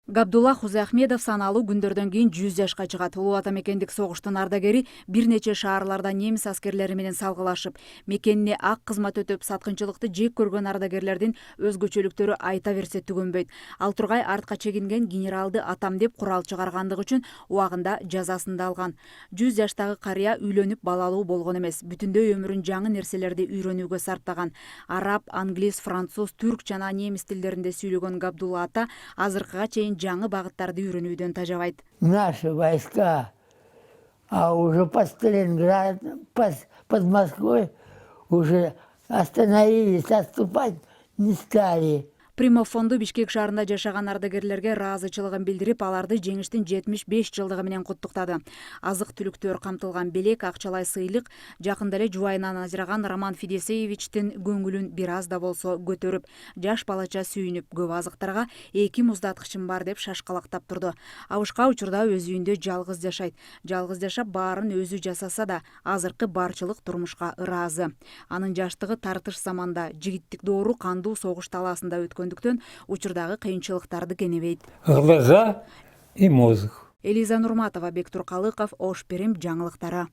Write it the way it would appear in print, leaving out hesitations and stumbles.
Габдулла Хузахмедов саналуу күндөрдөн кийин 100 жашка чыгат. Улуу ата мекендик согуштун ардагери бир нече шаарларда немис аскерлери менен салгылашып, мекенине ак кызмат өтөп, саткынчылыкты жек көргөн ардагерлердин өзгөчөлүктөрү айта берсе түгөнбөйт. Ал тургай артка чегинген генералды атам деп курал чыгаргандыгы үчүн убагында жазасын да алган. 100 жаштагы карыя үйлөнүп балалуу болгон эмес, бүтүндөй өмүрүн жаңы нерселерди үйрөнүүгө сарптаган. Араб, англис, француз, түрк жана немис тилдеринде сүйлөгөн Габдулла ата азыркыга чейин жаңы багыттарды үйрөнүүдөн тажабайт. Наши войска, а уже под Сталинград, под Москвой уже остановились, отступать не стали. Примов фонду Бишкек шаарында жашаган ардагерлерге ыраазычылыгын билдирип, аларды жеңиштин 75 жылдыгы менен куттуктады. Азык-түлүктөр камтылган белек, акчалай сыйлык жакында эле жубайынан ажыраган Роман Федесеевичтин көңүлүн бир аз да болсо көтөрүп, жаш балача сүйүнүп, көп азыктарга 2 муздаткычым бар деп шашкалактап турду. Абышка учурда өз үйүндө жалгыз жашайт. Жалгыз жашап баарын өзү жасаса да, азыркы барчылык турмушка ыраазы. Анын жаштыгы тартыш заманда, жигиттик доору кандуу согуш талаасында өткөн учурдагы кыйынчылыктарды кенебейт. Глаза и мозг. Элиза Нурматова, Бектур Калыков, Ош Перим жаңылыктары.